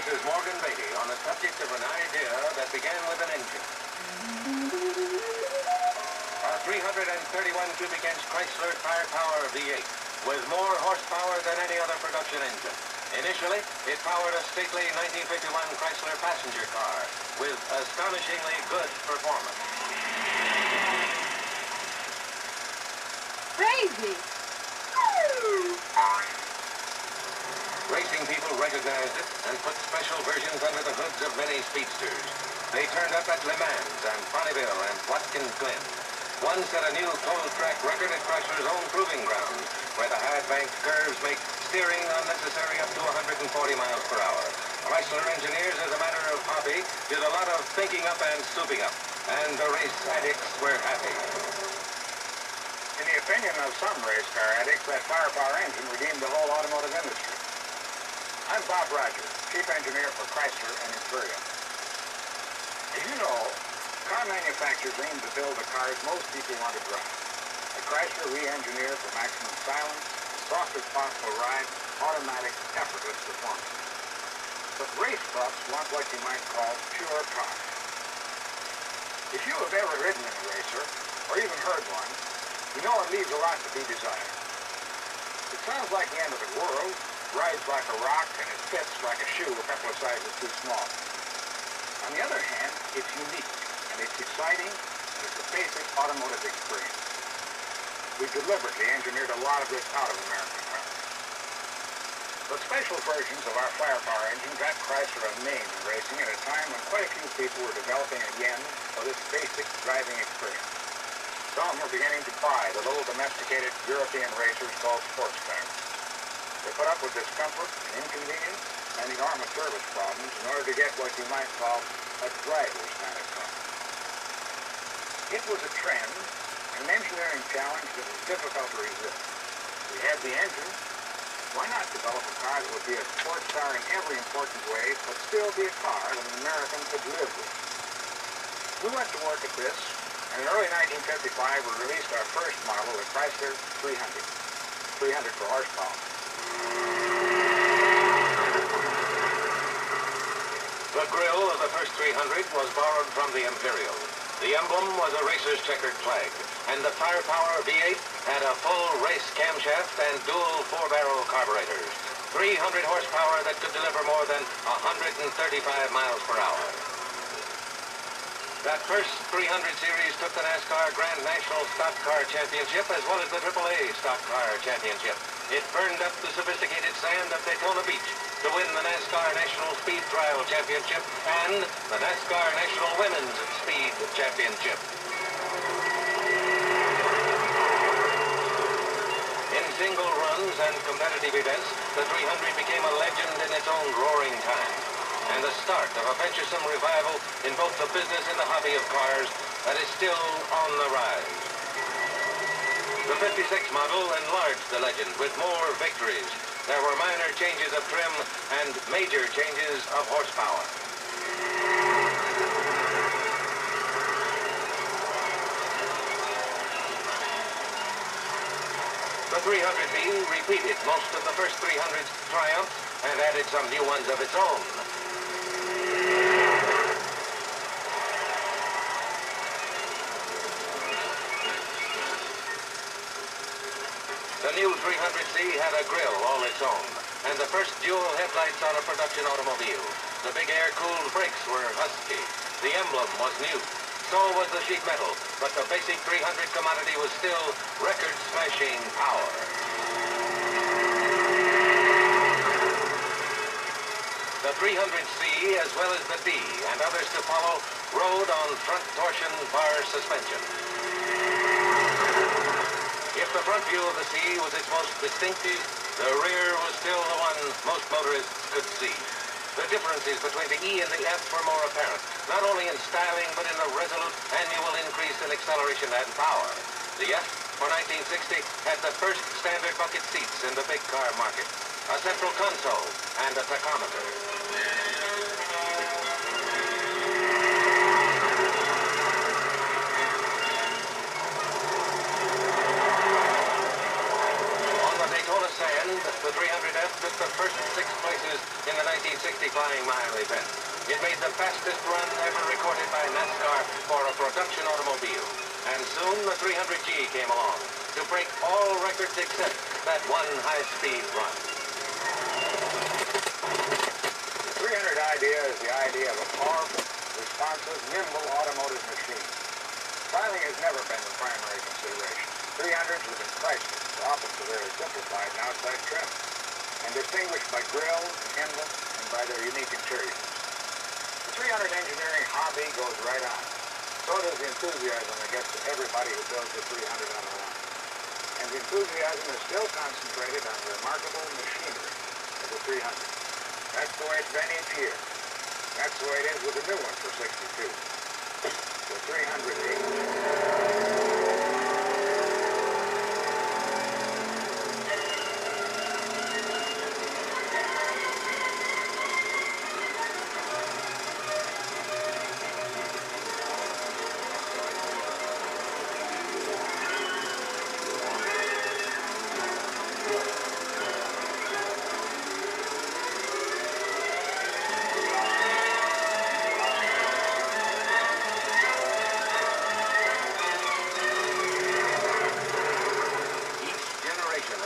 This is Morgan Beatty on the subject of an idea that began with an engine. A 331 cubic inch Chrysler Firepower V8 with more horsepower than any other production engine. Initially, it powered a stately 1951 Chrysler passenger car with astonishingly good performance. Crazy! Racing people recognized it and put special versions under the hoods of many speedsters. They turned up at Le Mans and Bonneville and Watkins Glen. One set a new total track record at Chrysler's own proving ground, where the high-banked curves make steering unnecessary up to 140 miles per hour. Chrysler engineers, as a matter of hobby, did a lot of thinking up and stooping up, and the race addicts were happy. In the opinion of some race car addicts, that firepower engine redeemed the whole automotive industry. I'm Bob Rogers, chief engineer for Chrysler and Imperial. As you know, car manufacturers aim to build the cars most people want to drive. At Chrysler, we engineer for maximum silence, softest possible ride, automatic, effortless performance. But race buffs want what you might call pure power. If you have ever ridden in a racer, or even heard one, you know it leaves a lot to be desired. It sounds like the end of the world, rides like a rock, and it fits like a shoe a couple of sizes too small. On the other hand, it's unique, and it's exciting, and it's a basic automotive experience. We deliberately engineered a lot of this out of American cars. But special versions of our firepower engine got Chrysler a name in racing at a time when quite a few people were developing a yen for this basic driving experience. Some were beginning to buy the little domesticated European racers called sports cars. They put up with discomfort and inconvenience and enormous service problems in order to get what you might call a driver's kind of car. It was a trend, an engineering challenge that was difficult to resist. We had the engine. Why not develop a car that would be a sports car in every important way, but still be a car that an American could live with? We went to work at this, and in early 1955 we released our first model, the Chrysler 300. 300 for horsepower. The grille of the first 300 was borrowed from the Imperial. The emblem was a racer's checkered flag, and the Firepower V8 had a full race camshaft and dual 4-barrel carburetors. 300 horsepower that could deliver more than 135 miles per hour. That first 300 series took the NASCAR Grand National Stock Car Championship as well as the AAA Stock Car Championship. It burned up the sophisticated sand of Daytona Beach to win the NASCAR National Speed Trial Championship and the NASCAR National Women's Speed Championship. In single runs and competitive events, the 300 became a legend in its own roaring time, and the start of a venturesome revival in both the business and the hobby of cars that is still on the rise. The 56 model enlarged the legend with more victories. There were minor changes of trim and major changes of horsepower. The 300B repeated most of the first 300's triumphs and added some new ones of its own. The new 300C had a grille all its own, and the first dual headlights on a production automobile. The big air-cooled brakes were Husky. The emblem was new. So was the sheet metal, but the basic 300 commodity was still record-smashing power. The 300C, as well as the D and others to follow, rode on front torsion bar suspension. If the front view of the C was its most distinctive, the rear was still the one most motorists could see. The differences between the E and the F were more apparent, not only in styling, but in the resolute annual increase in acceleration and power. The F, for 1960, had the first standard bucket seats in the big car market, a central console, and a tachometer. The 300F took the first 6 places in the 1960 qualifying mile event. It made the fastest run ever recorded by NASCAR for a production automobile. And soon the 300G came along to break all records except that one high-speed run. The 300 idea is the idea of a powerful, responsive, nimble automotive machine. Styling has never been the primary consideration. 300s have been priceless, often so very simplified and outside trim, and distinguished by grills, emblems, and by their unique interiors. The 300 engineering hobby goes right on. So does the enthusiasm that gets to everybody who builds the 300 on the line. And the enthusiasm is still concentrated on the remarkable machinery of the 300. That's the way it's been each year. That's the way it is with the new one for 62. The 300H.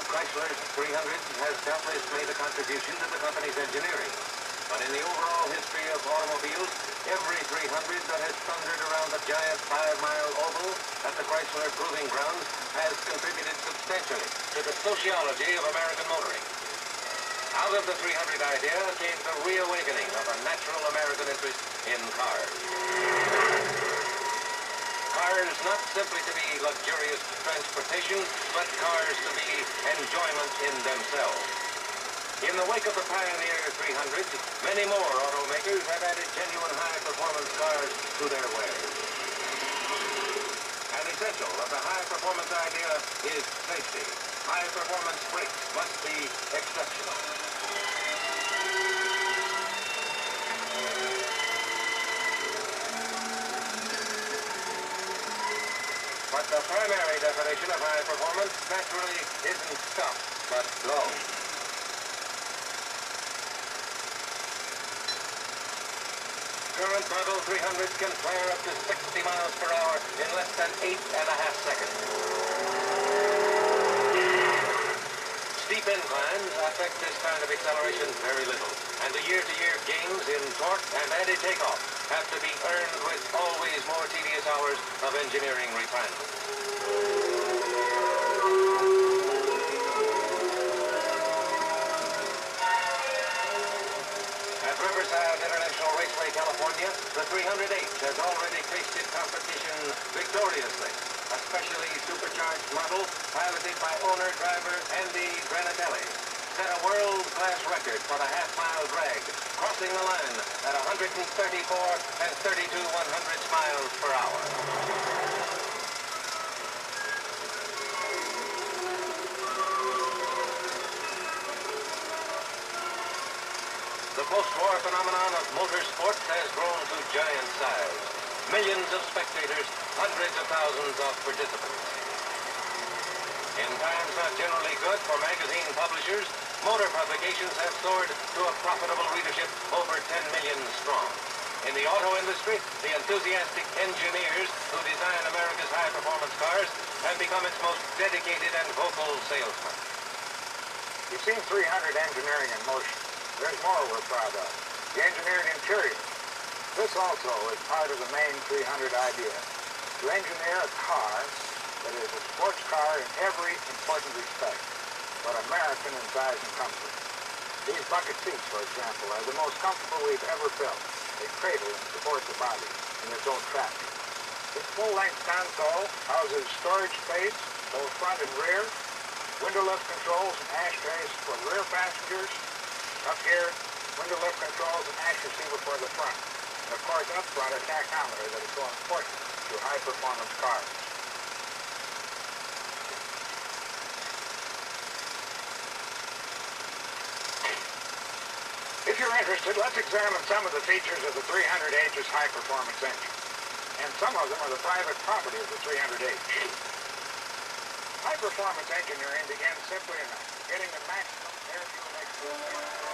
Chrysler's 300s has doubtless made a contribution to the company's engineering. But in the overall history of automobiles, every 300 that has thundered around the giant 5-mile oval at the Chrysler Proving Grounds has contributed substantially to the sociology of American motoring. Out of the 300 idea came the reawakening of a natural American interest in cars. Cars not simply to be luxurious transportation, but cars to be enjoyment in themselves. In the wake of the Pioneer 300, many more automakers have added genuine high-performance cars to their wares. An essential of the high-performance idea is safety. High-performance brakes must be exceptional. But the primary definition of high performance naturally isn't stop, but go. Current model 300s can flare up to 60 miles per hour in less than 8.5 seconds. Steep inclines affect this kind of acceleration very little, and the year-to-year gains in torque and added takeoff have to be earned with always more tedious hours of engineering refinement. At Riverside International Raceway, California, the 300H has already tasted competition victoriously. A specially supercharged model piloted by owner-driver Andy Granatelli set a world-class record for the half-mile drag, crossing the line at 134 and 32 100ths miles per hour. The post-war phenomenon of motorsports has grown to giant size. Millions of spectators, hundreds of thousands of participants. In times not generally good for magazine publishers, motor publications have soared to a profitable readership over 10 million strong. In the auto industry, the enthusiastic engineers who design America's high-performance cars have become its most dedicated and vocal salesmen. You've seen 300 engineering in motion. There's more we're proud of. The engineered interior. This also is part of the main 300 idea. To engineer a car that is a sports car in every important respect, but American in size and comfort. These bucket seats, for example, are the most comfortable we've ever built. They cradle and support the body in its own traction. This full-length console houses storage space, both front and rear, window lift controls and ashtrays for rear passengers. Up here, window lift controls and ash receiver for the front. And of course, up front, a tachometer that is so important to high-performance cars. If you're interested, let's examine some of the features of the 300H's high-performance engine. And some of them are the private property of the 300H. High-performance engineering begins simply enough, getting the maximum air-fuel excellence.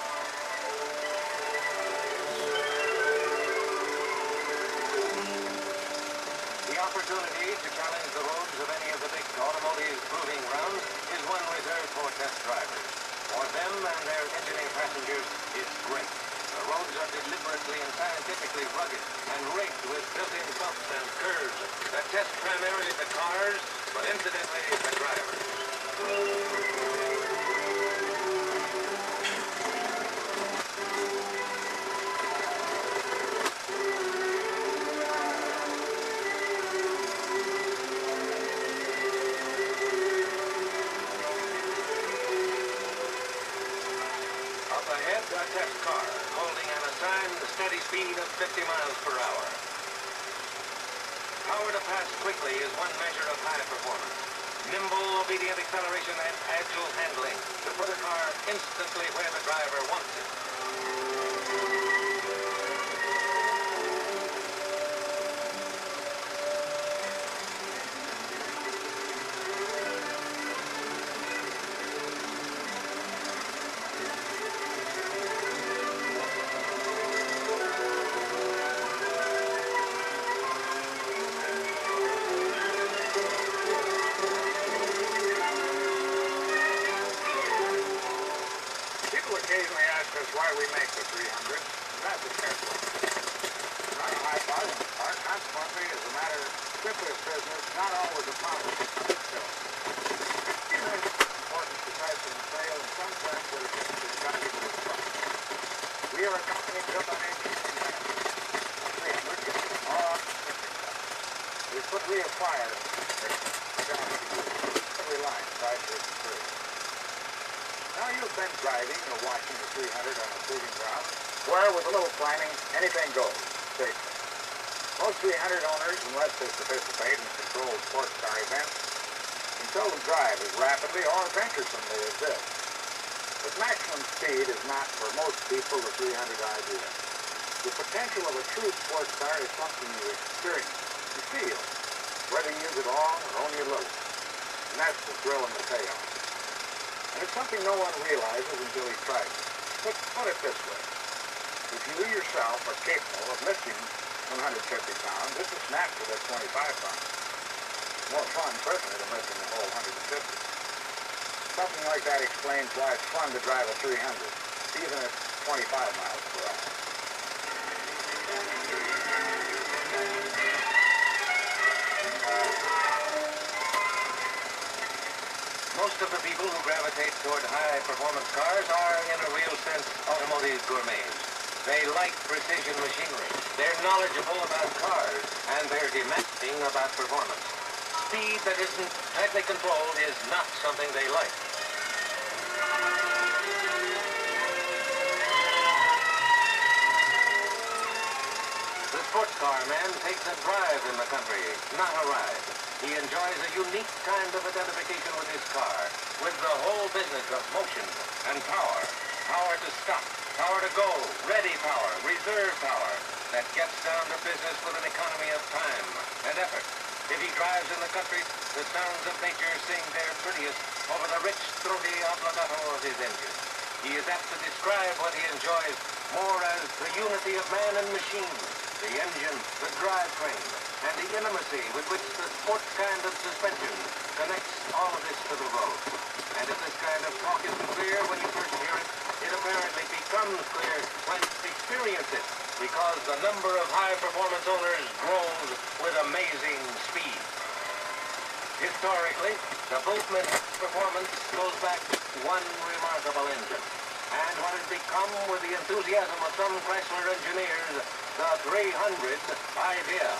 opportunity to challenge the roads of any of the big automotive proving grounds is one reserved for test drivers. For them and their engineer passengers, it's great. The roads are deliberately and scientifically rugged and rigged with built-in bumps and curves that test primarily the cars, but incidentally the drivers. Up ahead, a test car holding an assigned steady speed of 50 miles per hour. Power to pass quickly is one measure of high performance. Nimble, obedient acceleration and agile handling to put a car instantly where the driver wants it. People occasionally ask us why we make the 300. That's a careful. Not a high volume car, consequently, as a matter simply of business, not always a problem. Still, it's important to size and sale in some sense that it's got to be good price. We are a company built on engineering management. 300 all is what we acquired every line, Chrysler and Imperial. Now you've been driving or watching the 300 on a proving ground, where with a little planning, anything goes, safely. Most 300 owners, unless they participate in controlled sports car events, can seldom drive as rapidly or venturesomely as this. But maximum speed is not, for most people, the 300 idea. The potential of a true sports car is something you experience, you feel, whether you use it all or only a little. And that's the thrill and the payoff. And it's something no one realizes until he tries it. Put it this way. If you yourself are capable of lifting 150 pounds, it's a snap to that 25 pounds. More fun, certainly, than lifting the whole 150. Something like that explains why it's fun to drive a 300, even at 25 miles per hour. Most of the people who gravitate toward high-performance cars are, in a real sense, automotive gourmets. They like precision machinery. They're knowledgeable about cars, and they're demanding about performance. Speed that isn't tightly controlled is not something they like. The sports car man takes a drive in the country, not a ride. He enjoys a unique kind of identification with his car, with the whole business of motion and power. Power to stop, power to go, ready power, reserve power, that gets down to business with an economy of time and effort. If he drives in the country, the sounds of nature sing their prettiest over the rich, throaty obligato of his engine. He is apt to describe what he enjoys more as the unity of man and machine, the engine, the drivetrain, and the intimacy with which the sports kind of suspension connects all of this to the road. And if this kind of talk isn't clear when you first hear it, it apparently becomes clear when you experience it, because the number of high-performance owners grows with amazing speed. Historically, the Boatman performance goes back to one remarkable engine, and what has become, with the enthusiasm of some Chrysler engineers, the 300 idea.